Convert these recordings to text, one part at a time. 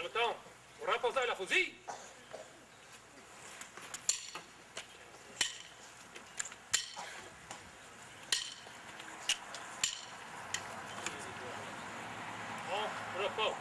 le temps. On rapporte la fusil. On repos.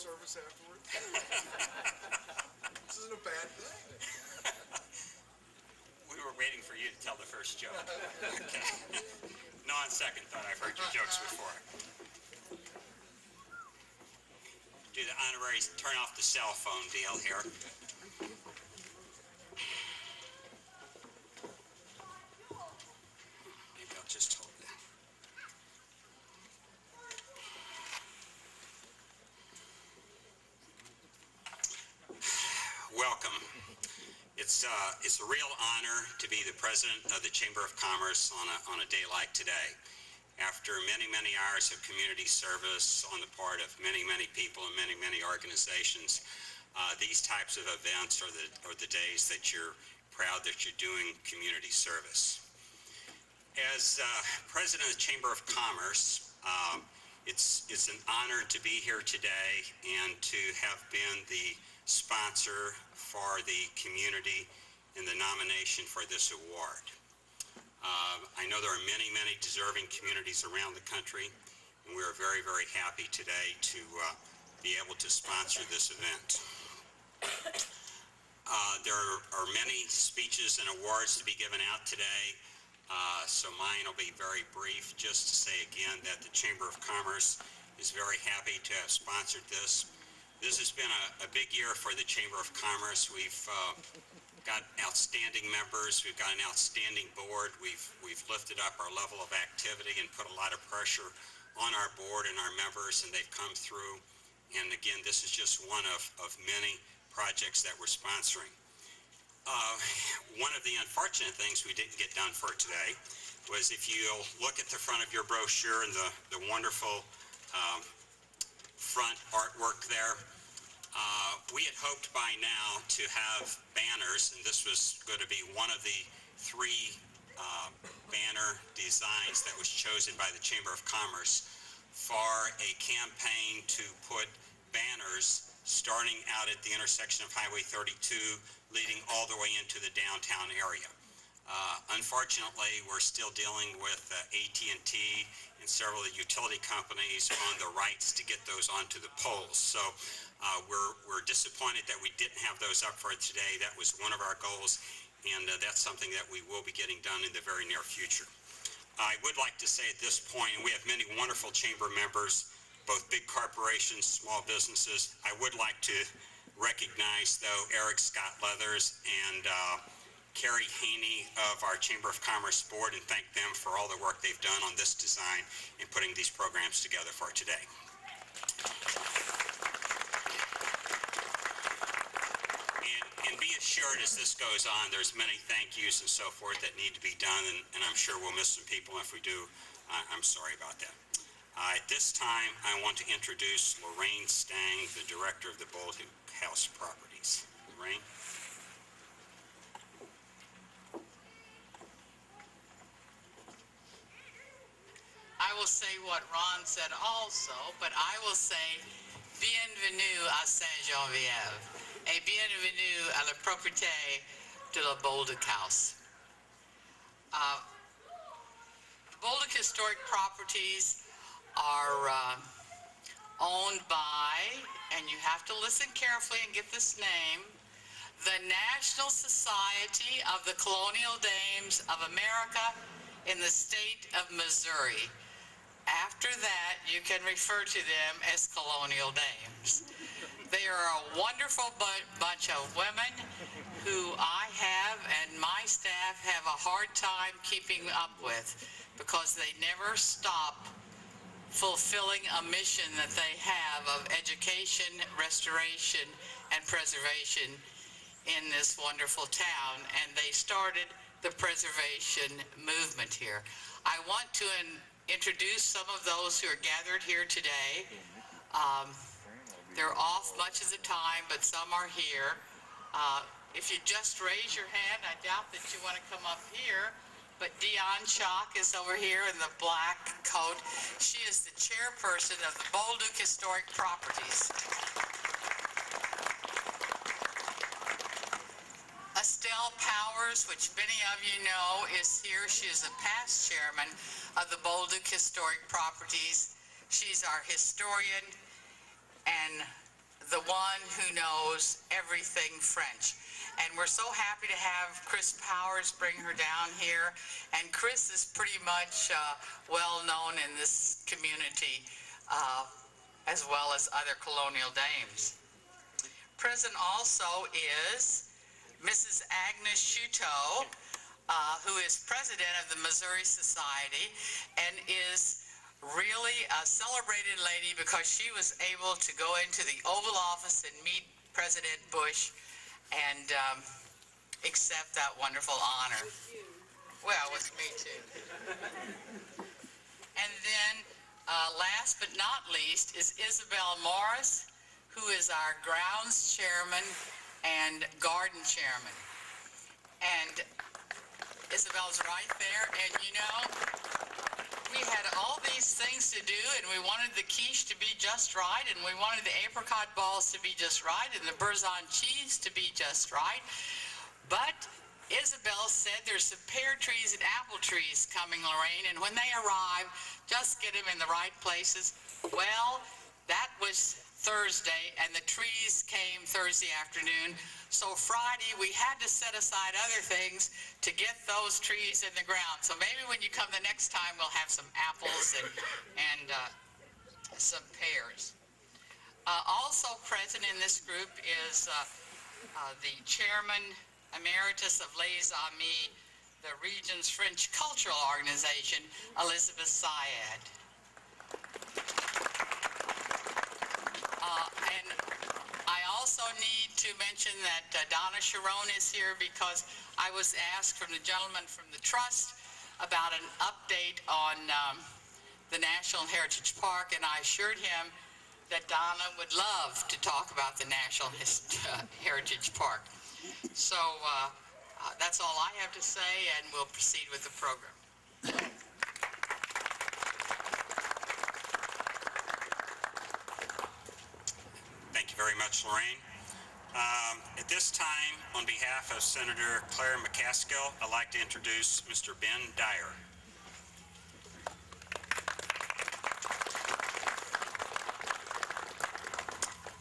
service afterwards. This isn't a bad thing. We were waiting for you to tell the first joke. Okay. No, on second thought, I've heard your jokes before. Do the honorary turn off the cell phone deal here. Maybe I'll just hold that. Welcome. It's a real honor to be the president of the Chamber of Commerce on a day like today. After many, many hours of community service on the part of many, many people and many, many organizations, these types of events are the days that you're proud that you're doing community service. As president of the Chamber of Commerce, it's an honor to be here today and to have been the sponsor for the community in the nomination for this award. I know there are many, many deserving communities around the country, and we are very, very happy today to be able to sponsor this event. There are many speeches and awards to be given out today, so mine will be very brief. Just to say again that the Chamber of Commerce is very happy to have sponsored this. This has been a big year for the Chamber of Commerce. We've got outstanding members. We've got an outstanding board. We've lifted up our level of activity and put a lot of pressure on our board and our members, and they've come through. And again, this is just one of many projects that we're sponsoring. One of the unfortunate things we didn't get done for today was, if you'll look at the front of your brochure and the wonderful front artwork there, we had hoped by now to have banners, and this was going to be one of the 3 banner designs that was chosen by the Chamber of Commerce for a campaign to put banners starting out at the intersection of Highway 32 leading all the way into the downtown area. Unfortunately, we're still dealing with AT&T and several of the utility companies on the rights to get those onto the poles. So we're disappointed that we didn't have those up for today. That was one of our goals, and that's something that we will be getting done in the very near future. I would like to say at this point, and we have many wonderful chamber members, both big corporations, small businesses. I would like to recognize, though, Eric Scott Leathers and Carrie Haney of our Chamber of Commerce board, and thank them for all the work they've done on this design and putting these programs together for today. And be assured, as this goes on, there's many thank yous and so forth that need to be done, and I'm sure we'll miss some people. If we do, I'm sorry about that. At this time, I want to introduce Lorraine Stang, the director of the Bolduc House Properties. Lorraine? I will say what Ron said also, but I will say bienvenue à Saint-Geneviève et bienvenue à la propriété de la Bolduc House. Bolduc Historic Properties are owned by, and you have to listen carefully and get this name, the National Society of the Colonial Dames of America in the state of Missouri. After that, you can refer to them as colonial dames. They are a wonderful bunch of women who I have and my staff have a hard time keeping up with, because they never stop fulfilling a mission that they have of education, restoration, and preservation in this wonderful town, and they started the preservation movement here. I want to introduce some of those who are gathered here today. They're off much of the time, but some are here. If you just raise your hand, I doubt that you want to come up here, but Dion Chalk is over here in the black coat. She is the chairperson of the Bolduc Historic Properties. Estelle Powers, which many of you know, is here. She is a past chairman of the Bolduc Historic Properties. She's our historian and the one who knows everything French. And we're so happy to have Chris Powers bring her down here. And Chris is pretty much well known in this community, as well as other colonial dames. Present also is Mrs. Agnes Shuto, who is president of the Missouri Society and is really a celebrated lady because she was able to go into the Oval Office and meet President Bush and accept that wonderful honor. Well, with me too. And then last but not least is Isabel Morris, who is our grounds chairman and garden chairman. And Isabel's right there, and you know, we had all these things to do, and we wanted the quiche to be just right, and we wanted the apricot balls to be just right, and the Beurre cheese to be just right. But Isabel said there's some pear trees and apple trees coming, Lorraine, and when they arrive, just get them in the right places. Well, that was Thursday, and the trees came Thursday afternoon. So Friday, we had to set aside other things to get those trees in the ground. So maybe when you come the next time, we'll have some apples and some pears. Also present in this group is the chairman emeritus of Les Amis, the region's French cultural organization, Elizabeth Syed. And I also need to mention that Donna Sharon is here because I was asked from the gentleman from the Trust about an update on the National Heritage Park, and I assured him that Donna would love to talk about the National Heritage Park. So that's all I have to say, and we'll proceed with the program. Thank you very much, Lorraine. At this time, on behalf of Senator Claire McCaskill, I'd like to introduce Mr. Ben Dyer.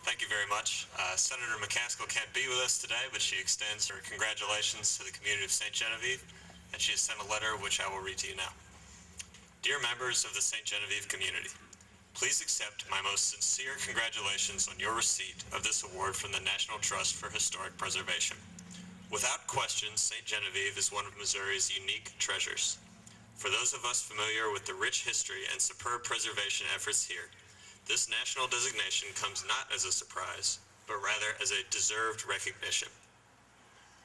Thank you very much. Senator McCaskill can't be with us today, but she extends her congratulations to the community of St. Genevieve, and she has sent a letter which I will read to you now. Dear members of the St. Genevieve community, please accept my most sincere congratulations on your receipt of this award from the National Trust for Historic Preservation. Without question, St. Genevieve is one of Missouri's unique treasures. For those of us familiar with the rich history and superb preservation efforts here, this national designation comes not as a surprise, but rather as a deserved recognition.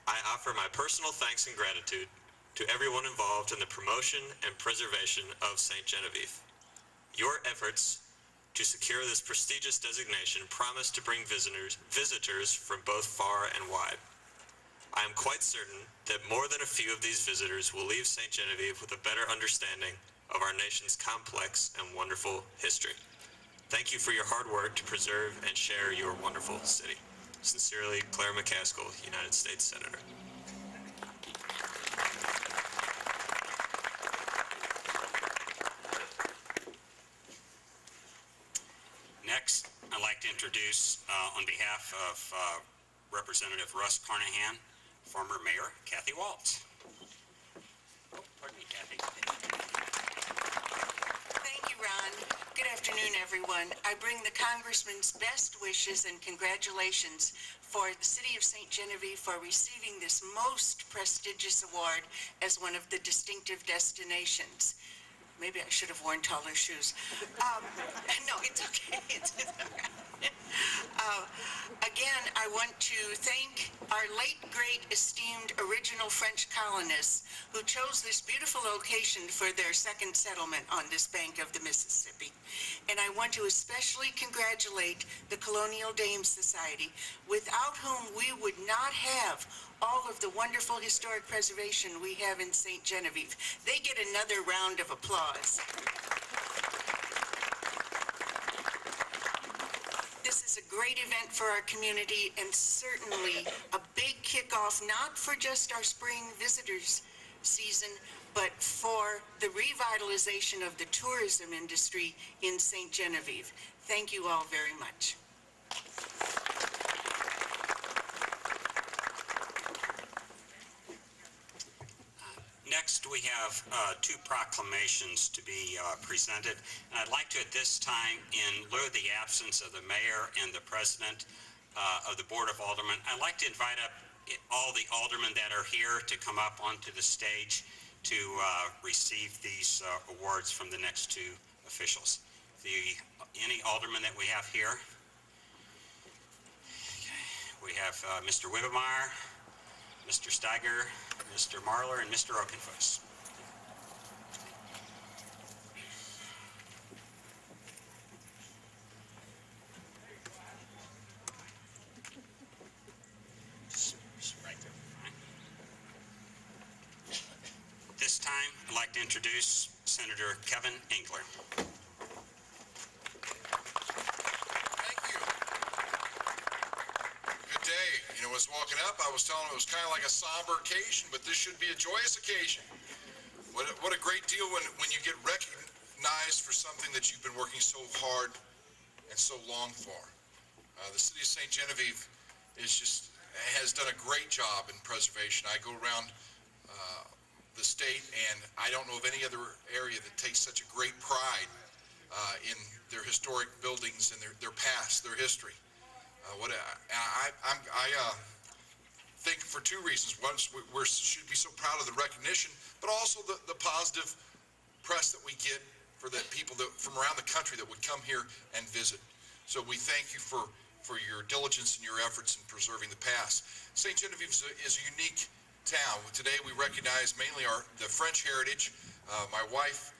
I offer my personal thanks and gratitude to everyone involved in the promotion and preservation of St. Genevieve. Your efforts to secure this prestigious designation promise to bring visitors from both far and wide. I am quite certain that more than a few of these visitors will leave St. Genevieve with a better understanding of our nation's complex and wonderful history. Thank you for your hard work to preserve and share your wonderful city. Sincerely, Claire McCaskill, United States Senator. Next, I'd like to introduce, on behalf of Representative Russ Carnahan, former Mayor Kathy Waltz. Oh, pardon me, Kathy. Thank you, Ron. Good afternoon, everyone. I bring the Congressman's best wishes and congratulations for the City of St. Genevieve for receiving this most prestigious award as one of the distinctive destinations. Maybe I should have worn taller shoes. No, it's okay. It's all right. Again, I want to thank our late, great, esteemed original French colonists who chose this beautiful location for their second settlement on this bank of the Mississippi. And I want to especially congratulate the Colonial Dames Society, without whom we would not have all of the wonderful historic preservation we have in St. Genevieve. They get another round of applause. This is a great event for our community and certainly a big kickoff, not for just our spring visitors season, but for the revitalization of the tourism industry in St. Genevieve. Thank you all very much. Next, we have two proclamations to be presented. And I'd like to, at this time, in lieu of the absence of the mayor and the president of the Board of Aldermen, I'd like to invite up all the aldermen that are here to come up onto the stage to receive these awards from the next two officials. Any alderman that we have here? Okay. We have Mr. Wibbemeyer, Mr. Steiger, Mr. Marler, and Mr. Oakenfuss. Right there. This time, I'd like to introduce Senator Kevin Engler. Thank you. Good day. You know, I was walking up, I was telling him it was kind of like a somber occasion, but this should be a joyous occasion. What a great deal when you get recognized for something that you've been working so hard and so long for. The city of St. Genevieve has done a great job in preservation. I go around the state, and I don't know of any other area that takes such a great pride in their historic buildings and their past, their history. I think for two reasons. One, we should be so proud of the recognition, but also the positive press that we get for the people from around the country that would come here and visit. So we thank you for your diligence and your efforts in preserving the past. St. Genevieve is a unique town. Today we recognize mainly the French heritage. My wife,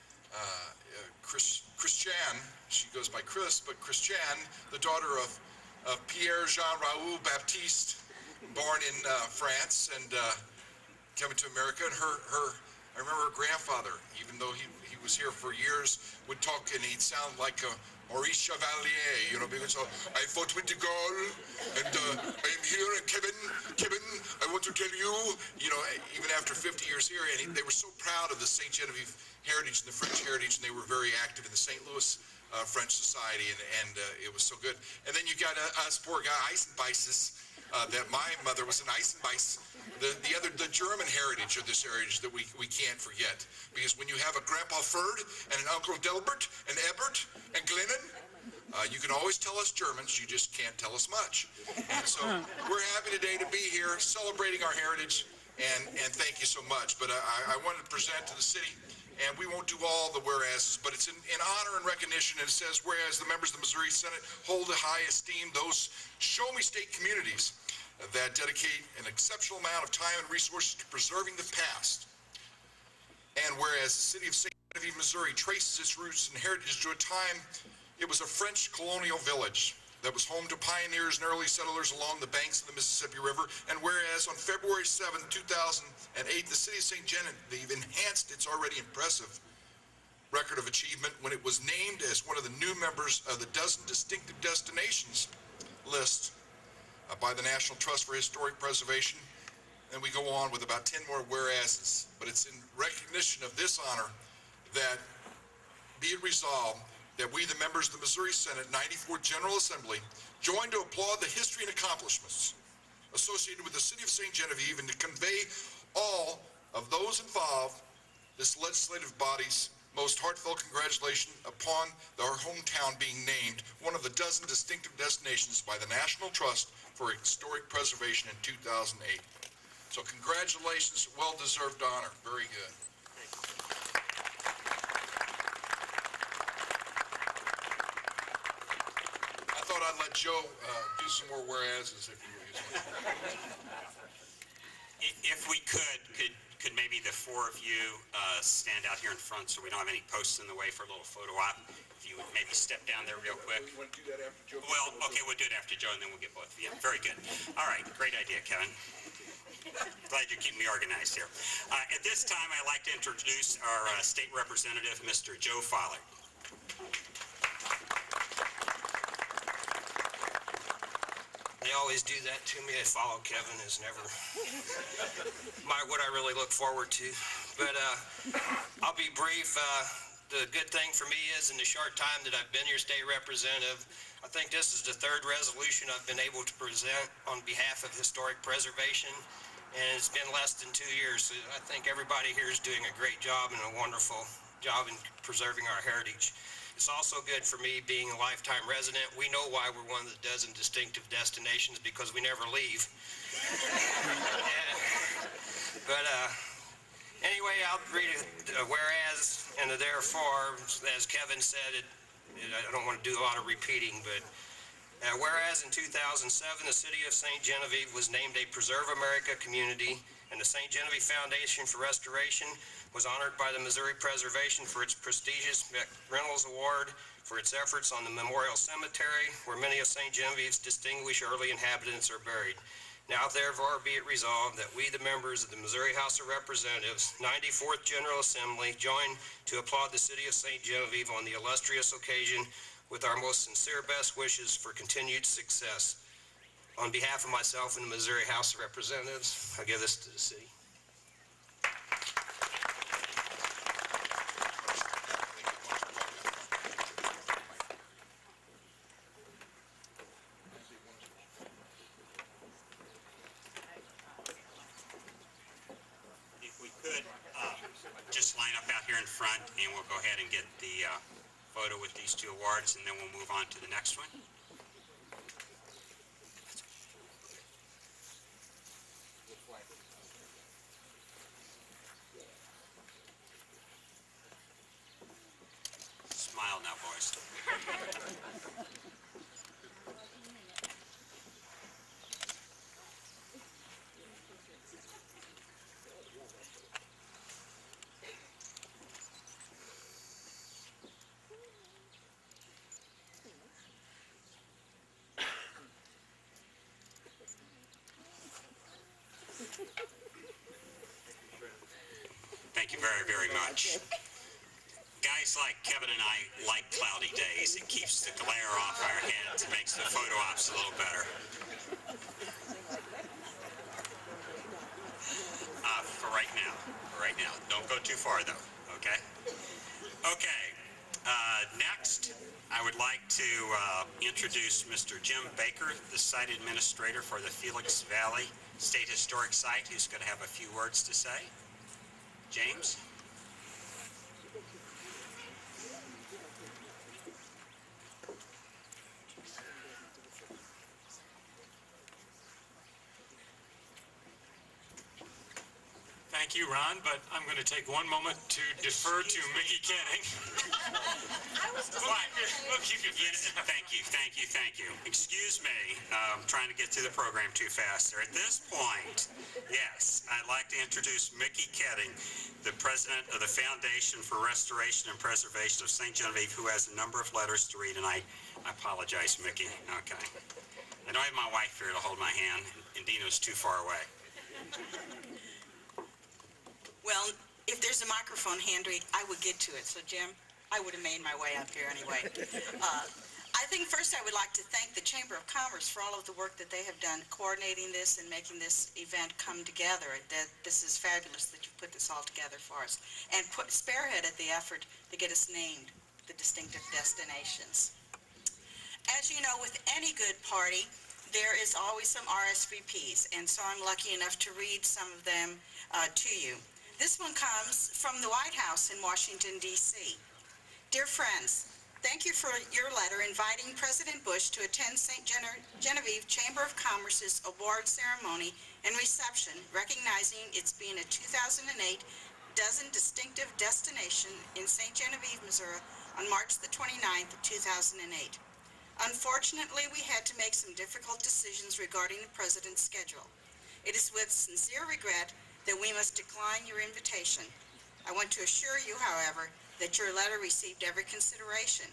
Christiane, she goes by Chris, but Christiane, the daughter of Pierre Jean Raoul Baptiste, born in France and coming to America, and I remember her grandfather, even though he was here for years, would talk and he'd sound like Maurice Chevalier, you know, because I fought with de Gaulle, and I am here, and Kevin, I want to tell you, you know, even after 50 years here, and they were so proud of the St. Genevieve heritage and the French heritage, and they were very active in the St. Louis French Society, and it was so good. And then you got us poor guy Eisenbeißes, that my mother was an Eisenbeiß, the German heritage of this heritage that we can't forget. Because when you have a Grandpa Ferd and an Uncle Delbert and Ebert and Glennon, you can always tell us Germans, you just can't tell us much. And so we're happy today to be here celebrating our heritage, and thank you so much. But I wanted to present to the city, and we won't do all the whereases, but it's in honor and recognition, and it says, whereas the members of the Missouri Senate hold in high esteem those show-me state communities that dedicate an exceptional amount of time and resources to preserving the past. And whereas the city of St. Genevieve, Missouri traces its roots and heritage to a time it was a French colonial village that was home to pioneers and early settlers along the banks of the Mississippi River, and whereas on February 7, 2008, the city of St. Genevieve enhanced its already impressive record of achievement when it was named as one of the new members of the Dozen Distinctive Destinations list by the National Trust for Historic Preservation. And we go on with about 10 more whereases, but it's in recognition of this honor that be it resolved that we, the members of the Missouri Senate 94th General Assembly, join to applaud the history and accomplishments associated with the city of St. Genevieve and to convey all of those involved, this legislative body's most heartfelt congratulations upon our hometown being named one of the dozen distinctive destinations by the National Trust for Historic Preservation in 2008. So congratulations, well-deserved honor. Very good. I thought I'd let Joe do some more whereases if you would. If we could maybe the four of you stand out here in front so we don't have any posts in the way for a little photo op. If you would maybe step down there real quick. You want to do that after Joe? Well, okay, we'll do it after Joe, and then we'll get both of you. Very good. All right, great idea, Kevin. Glad you keep me organized here. At this time, I'd like to introduce our state representative, Mr. Joe Follett. They always do that to me. I follow Kevin is never what I really look forward to. But I'll be brief. The good thing for me is in the short time that I've been your state representative, I think this is the third resolution I've been able to present on behalf of historic preservation. and it's been less than 2 years. So I think everybody here is doing a great job and a wonderful job in preserving our heritage. It's also good for me being a lifetime resident. We know why we're one of the dozen distinctive destinations, because we never leave. But anyway, I'll read a whereas and a therefore. As Kevin said, I don't want to do a lot of repeating, but whereas in 2007, the city of St. Genevieve was named a Preserve America community, and the St. Genevieve Foundation for Restoration was honored by the Missouri Preservation for its prestigious Reynolds Award for its efforts on the Memorial Cemetery, where many of St. Genevieve's distinguished early inhabitants are buried. Now therefore be it resolved that we, the members of the Missouri House of Representatives, 94th General Assembly, join to applaud the city of St. Genevieve on the illustrious occasion with our most sincere best wishes for continued success. On behalf of myself and the Missouri House of Representatives, I give this to the city. If we could, just line up out here in front, and we'll go ahead and get the photo with these two awards, and then we'll move on to the next one. Smile now, boys. Thank you very, very much. Guys like Kevin and I like cloudy days. It keeps the glare off our heads. It makes the photo ops a little better. For right now. Don't go too far, though, okay? Okay. Next, I would like to introduce Mr. Jim Baker, the site administrator for the Felix Valley State Historic Site, who's going to have a few words to say. James? Thank you, Ron, but I'm going to take one moment to defer to Mickey Kenning. We'll keep you busy. Thank you. Excuse me, I'm trying to get through the program too fast there. At this point, yes, I'd like to introduce Mickey Ketting, the president of the Foundation for Restoration and Preservation of St. Genevieve, who has a number of letters to read, and I apologize, Mickey. Okay. I don't have my wife here to hold my hand, and Dino's too far away. Well, if there's a microphone handy, I would get to it. So, Jim, I would have made my way up here anyway. I think first I would like to thank the Chamber of Commerce for all of the work that they have done coordinating this and making this event come together. This is fabulous that you put this all together for us and spearheaded the effort to get us named the distinctive destinations. As you know, with any good party, there is always some RSVPs, and so I'm lucky enough to read some of them to you. This one comes from the White House in Washington, D.C. Dear friends, thank you for your letter inviting President Bush to attend St. Genevieve Chamber of Commerce's award ceremony and reception, recognizing its being a 2008 dozen distinctive destination in St. Genevieve, Missouri on March the 29th of 2008. Unfortunately, we had to make some difficult decisions regarding the President's schedule. It is with sincere regret that we must decline your invitation. I want to assure you, however, that your letter received every consideration.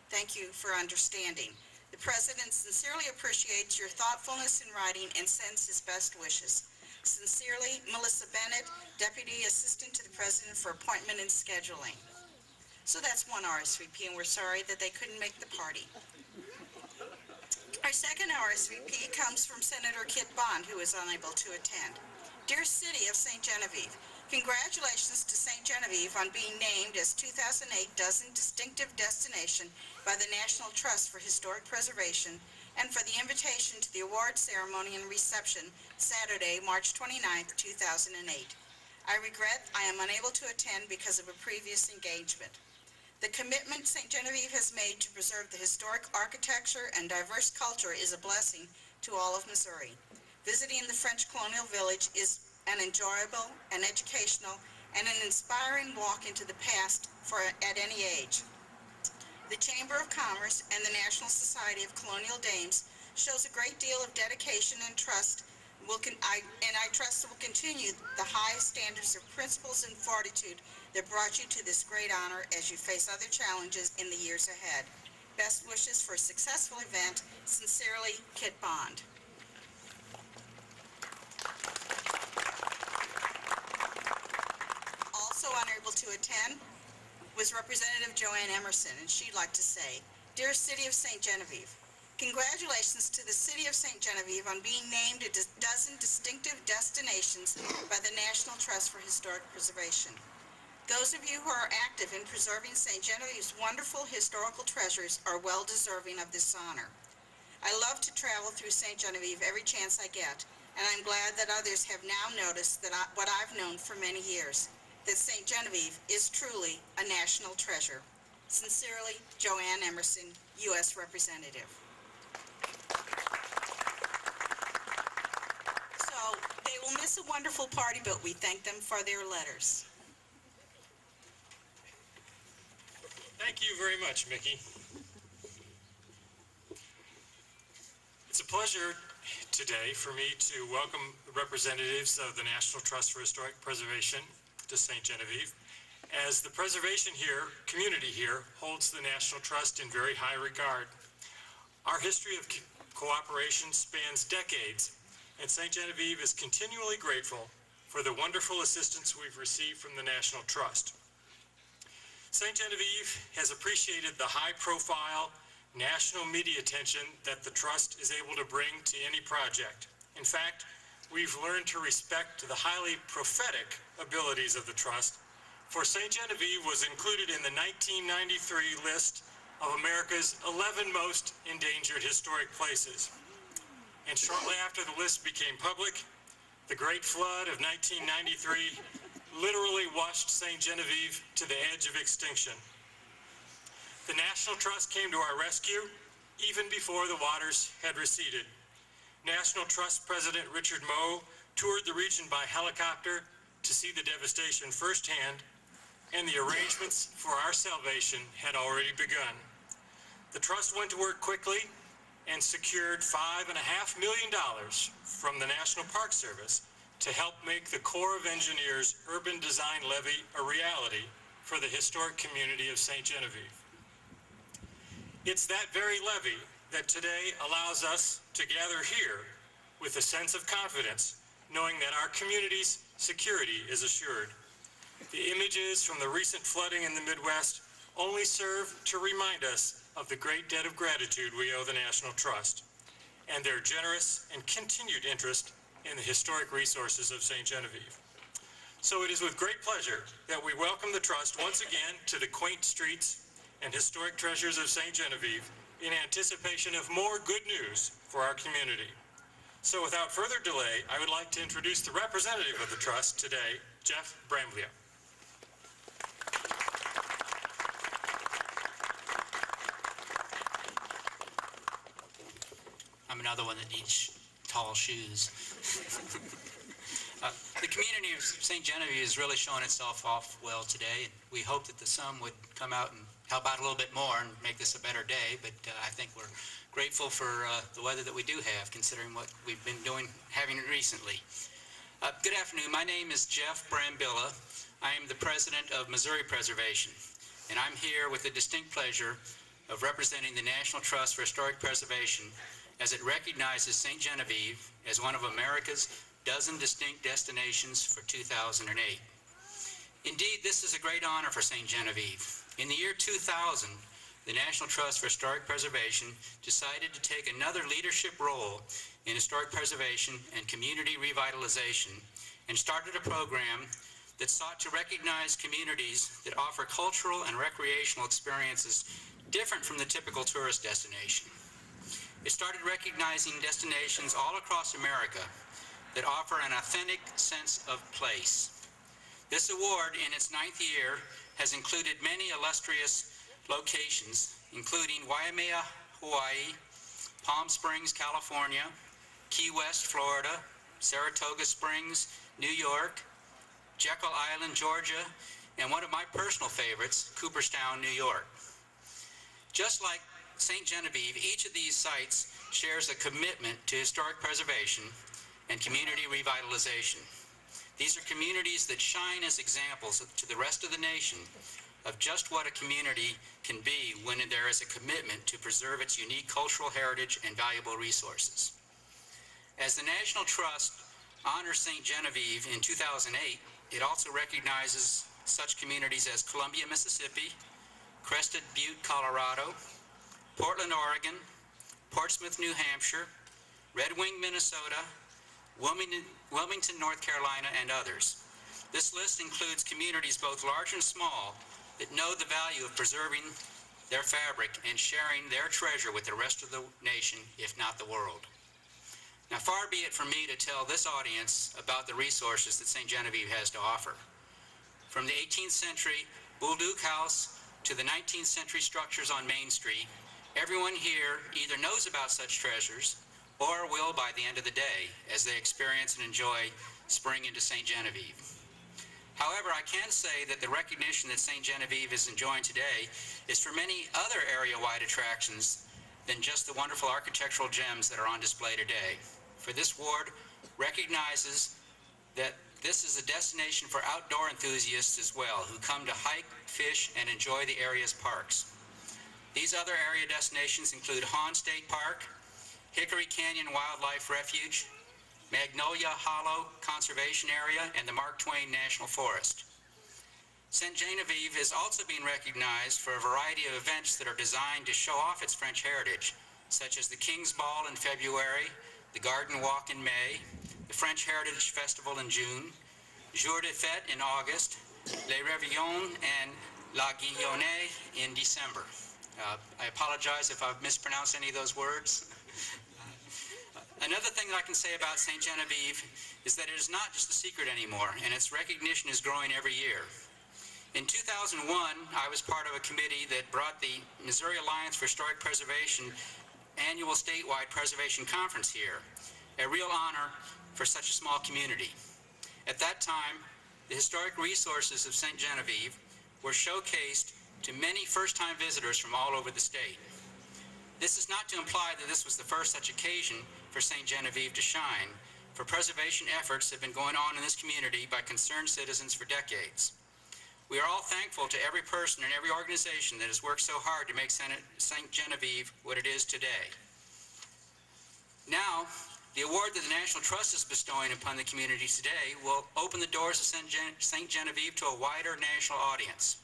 Thank you for understanding. The President sincerely appreciates your thoughtfulness in writing and sends his best wishes. Sincerely, Melissa Bennett, Deputy Assistant to the President for Appointment and Scheduling. So that's one RSVP, and we're sorry that they couldn't make the party. Our second RSVP comes from Senator Kit Bond, who is unable to attend. Dear City of St. Genevieve, congratulations to St. Genevieve on being named as 2008 Dozen Distinctive Destination by the National Trust for Historic Preservation and for the invitation to the award ceremony and reception Saturday, March 29th, 2008. I regret I am unable to attend because of a previous engagement. The commitment St. Genevieve has made to preserve the historic architecture and diverse culture is a blessing to all of Missouri. Visiting the French colonial village is an enjoyable, an educational, and an inspiring walk into the past at any age. The Chamber of Commerce and the National Society of Colonial Dames shows a great deal of dedication and trust, I trust will continue the high standards of principles and fortitude that brought you to this great honor as you face other challenges in the years ahead. Best wishes for a successful event. Sincerely, Kit Bond. Also unable to attend was Representative Joanne Emerson, and she'd like to say, Dear City of St. Genevieve, congratulations to the City of St. Genevieve on being named a dozen distinctive destinations by the National Trust for Historic Preservation. Those of you who are active in preserving St. Genevieve's wonderful historical treasures are well deserving of this honor. I love to travel through St. Genevieve every chance I get, and I'm glad that others have now noticed that what I've known for many years, that St. Genevieve is truly a national treasure. Sincerely, Joanne Emerson, U.S. Representative. So, they will miss a wonderful party, but we thank them for their letters. Thank you very much, Mickey. It's a pleasure today for me to welcome representatives of the National Trust for Historic Preservation to St. Genevieve, as the preservation community here holds the National Trust in very high regard. Our history of cooperation spans decades, and St. Genevieve is continually grateful for the wonderful assistance we've received from the National Trust. St. Genevieve has appreciated the high-profile national media attention that the Trust is able to bring to any project. In fact, we've learned to respect the highly prophetic abilities of the Trust, for St. Genevieve was included in the 1993 list of America's 11 most endangered historic places. And shortly after the list became public, the Great Flood of 1993 literally washed St. Genevieve to the edge of extinction. The National Trust came to our rescue even before the waters had receded. National Trust President Richard Moe toured the region by helicopter to see the devastation firsthand, and the arrangements for our salvation had already begun. The Trust went to work quickly and secured $5.5 million from the National Park Service to help make the Corps of Engineers Urban Design Levy a reality for the historic community of St. Genevieve. It's that very levy that today allows us to gather here with a sense of confidence, knowing that our community's security is assured. The images from the recent flooding in the Midwest only serve to remind us of the great debt of gratitude we owe the National Trust and their generous and continued interest in the historic resources of St. Genevieve. So it is with great pleasure that we welcome the Trust once again to the quaint streets and historic treasures of St. Genevieve in anticipation of more good news for our community. So without further delay, I would like to introduce the representative of the Trust today, Jeff Bramblia. I'm another one that needs tall shoes. The community of St. Genevieve is really showing itself off well today, and we hope that the sun would come out and help out a little bit more and make this a better day, but I think we're grateful for the weather that we do have, considering what we've been having recently. Good afternoon. My name is Jeff Brambilla. I am the president of Missouri Preservation, and I'm here with the distinct pleasure of representing the National Trust for Historic Preservation as it recognizes St. Genevieve as one of America's dozen distinct destinations for 2008. Indeed, this is a great honor for St. Genevieve. In the year 2000, the National Trust for Historic Preservation decided to take another leadership role in historic preservation and community revitalization and started a program that sought to recognize communities that offer cultural and recreational experiences different from the typical tourist destination. It started recognizing destinations all across America that offer an authentic sense of place. This award, in its 9th year, has included many illustrious locations, including Waimea, Hawaii, Palm Springs, California, Key West, Florida, Saratoga Springs, New York, Jekyll Island, Georgia, and one of my personal favorites, Cooperstown, New York. Just like St. Genevieve, each of these sites shares a commitment to historic preservation and community revitalization. These are communities that shine as examples to the rest of the nation of just what a community can be when there is a commitment to preserve its unique cultural heritage and valuable resources. As the National Trust honors St. Genevieve in 2008, it also recognizes such communities as Columbia, Mississippi, Crested Butte, Colorado, Portland, Oregon, Portsmouth, New Hampshire, Red Wing, Minnesota, Wilmington, North Carolina, and others. This list includes communities both large and small that know the value of preserving their fabric and sharing their treasure with the rest of the nation, if not the world. Now, far be it from me to tell this audience about the resources that St. Genevieve has to offer. From the 18th century Bullduk House to the 19th century structures on Main Street, everyone here either knows about such treasures or will by the end of the day as they experience and enjoy spring into St. Genevieve. However, I can say that the recognition that St. Genevieve is enjoying today is for many other area-wide attractions than just the wonderful architectural gems that are on display today. For this ward recognizes that this is a destination for outdoor enthusiasts as well, who come to hike, fish, and enjoy the area's parks. These other area destinations include Hahn State Park, Hickory Canyon Wildlife Refuge, Magnolia Hollow Conservation Area, and the Mark Twain National Forest. St. Genevieve is also being recognized for a variety of events that are designed to show off its French heritage, such as the King's Ball in February, the Garden Walk in May, the French Heritage Festival in June, Jour de Fête in August, Les Réveillons and La Guillonnée in December. I apologize if I've mispronounced any of those words. Another thing that I can say about St. Genevieve is that it is not just a secret anymore, and its recognition is growing every year. In 2001, I was part of a committee that brought the Missouri Alliance for Historic Preservation annual statewide preservation conference here, a real honor for such a small community. At that time, the historic resources of St. Genevieve were showcased to many first-time visitors from all over the state. This is not to imply that this was the first such occasion for St. Genevieve to shine, for preservation efforts have been going on in this community by concerned citizens for decades. We are all thankful to every person and every organization that has worked so hard to make St. Genevieve what it is today. Now, the award that the National Trust is bestowing upon the community today will open the doors of St. Genevieve to a wider national audience.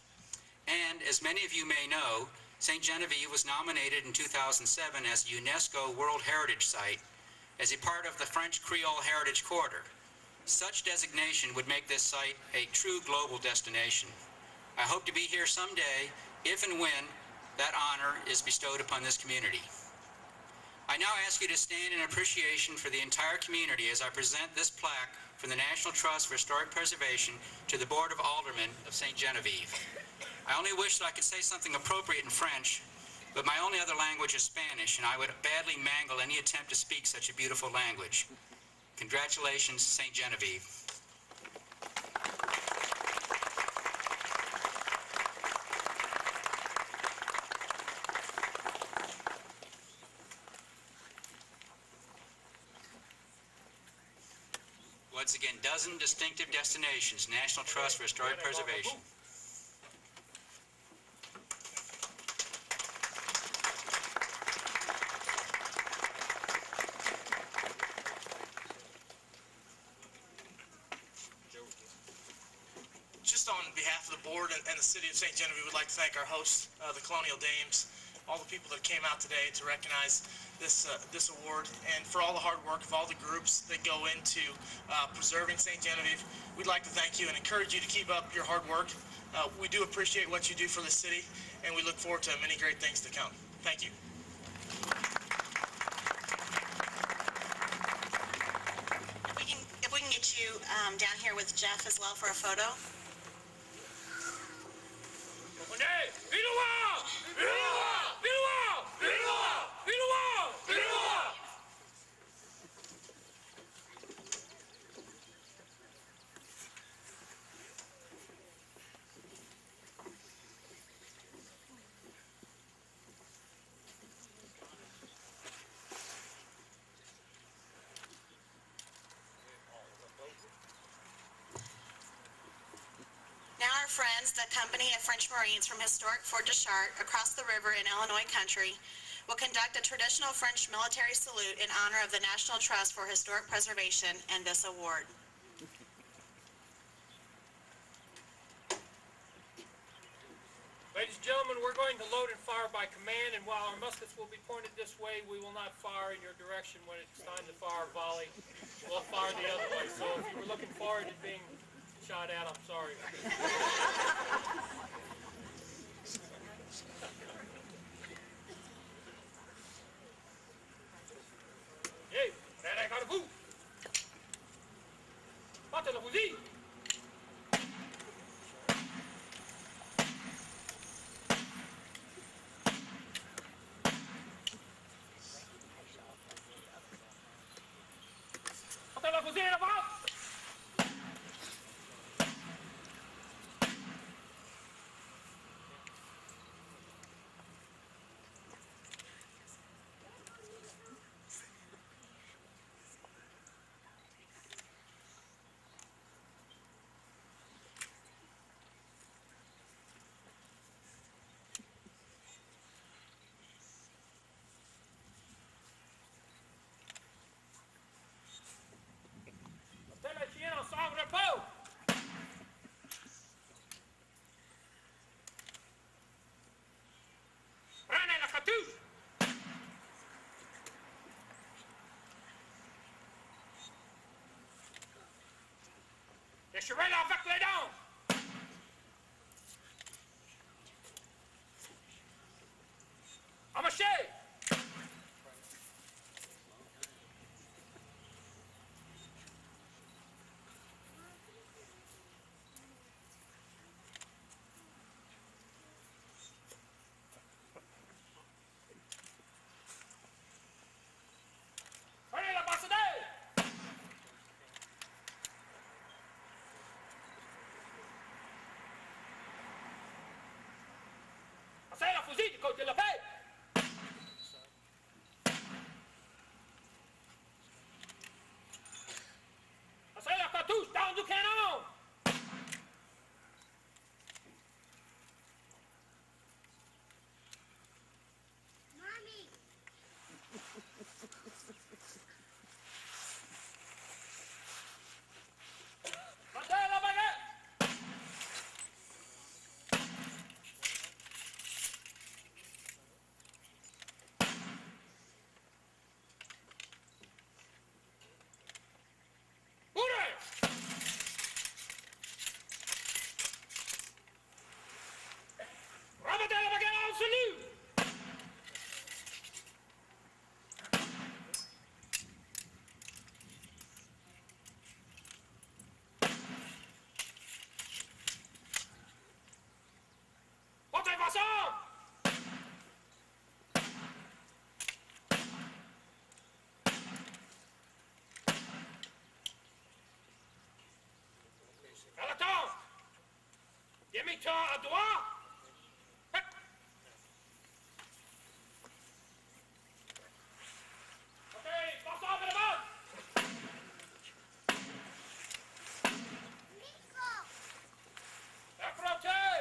And as many of you may know, St. Genevieve was nominated in 2007 as a UNESCO World Heritage Site as a part of the French Creole Heritage Corridor. Such designation would make this site a true global destination. I hope to be here someday if and when that honor is bestowed upon this community. I now ask you to stand in appreciation for the entire community as I present this plaque from the National Trust for Historic Preservation to the Board of Aldermen of St. Genevieve. I only wish that I could say something appropriate in French, but my only other language is Spanish, and I would badly mangle any attempt to speak such a beautiful language. Congratulations, St. Genevieve. Once again, dozen distinctive destinations, National Trust for Historic Preservation. Just on behalf of the board and the city of St. Genevieve, we'd like to thank our hosts, the Colonial Dames, all the people that came out today to recognize this award, and for all the hard work of all the groups that go into preserving St. Genevieve. We'd like to thank you and encourage you to keep up your hard work. We do appreciate what you do for the city, and we look forward to many great things to come. Thank you. down here with Jeff as well for a photo. Now our friends, the company of French Marines from historic Fort Deschartres across the river in Illinois country, will conduct a traditional French military salute in honor of the National Trust for Historic Preservation and this award. Ladies and gentlemen, we're going to load and fire by command, and while our muskets will be pointed this way, we will not fire in your direction when it's time to fire a volley. We'll fire the other way. So if you were looking forward to being shot at, I'm sorry. Hey, regardez-vous. Portez le fusil. Portez le fusil en avant. Sans repos. Prenez la cartouche. Déchirez-la avec les dents. Amachez. C'est la fusil du côté de la paix. C'est la cartouche dans du canon. Mommy. Montez la baguette. Demi-tour à droite. Ok, passons à la base. Approchez.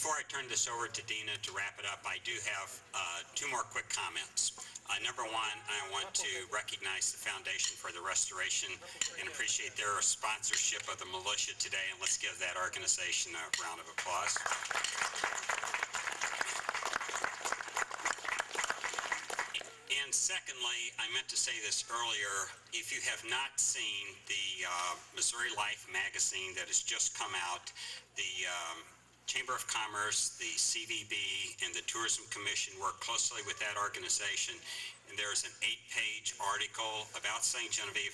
Before I turn this over to Dina to wrap it up, I do have two more quick comments. Number one, I want to recognize the Foundation for the Restoration and appreciate their sponsorship of the militia today, and let's give that organization a round of applause. And secondly, I meant to say this earlier, if you have not seen the Missouri Life magazine that has just come out, the Chamber of Commerce, the CVB, and the Tourism Commission work closely with that organization, and there's an 8-page article about St. Genevieve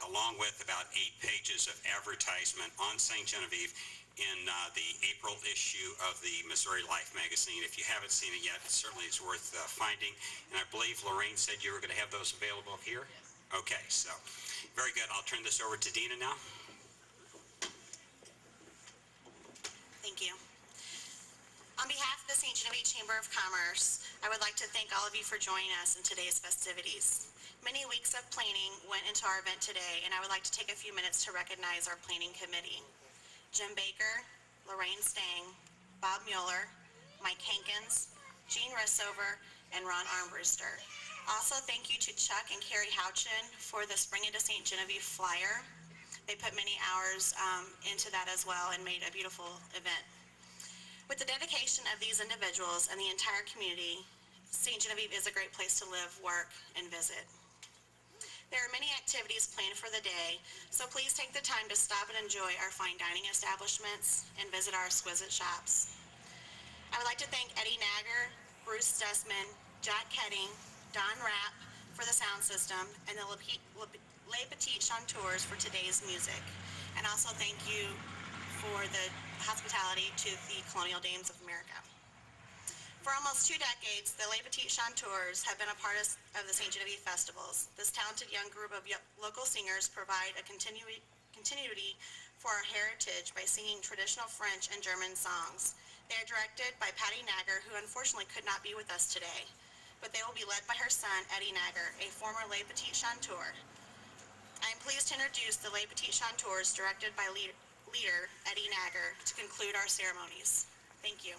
along with about 8 pages of advertisement on St. Genevieve in the April issue of the Missouri Life magazine. If you haven't seen it yet, it certainly is worth finding, and I believe Lorraine said you were going to have those available here? Okay, so very good. I'll turn this over to Dina now. Thank you. On behalf of the St. Genevieve Chamber of Commerce, I would like to thank all of you for joining us in today's festivities. Many weeks of planning went into our event today, and I would like to take a few minutes to recognize our planning committee. Jim Baker, Lorraine Stang, Bob Mueller, Mike Hankins, Gene Rissover, and Ron Armbruster. Also, thank you to Chuck and Carrie Houchin for the Spring into St. Genevieve flyer. They put many hours into that as well and made a beautiful event. With the dedication of these individuals and the entire community, St. Genevieve is a great place to live, work, and visit. There are many activities planned for the day, so please take the time to stop and enjoy our fine dining establishments and visit our exquisite shops. I would like to thank Eddie Nagger, Bruce Stussman, Jack Ketting, Don Rapp for the sound system, and the Les Petites Chanteurs for today's music. And also thank you for the hospitality to the Colonial Dames of America. For almost 2 decades, the Les Petites Chanteurs have been a part of the St. Genevieve festivals. This talented young group of local singers provide a continuity for our heritage by singing traditional French and German songs. They are directed by Patty Nagger, who unfortunately could not be with us today, but they will be led by her son, Eddie Nagger, a former Les Petites Chanteur. I am pleased to introduce the Les Petites Chanteurs, directed by leader Eddie Nagger, to conclude our ceremonies. Thank you.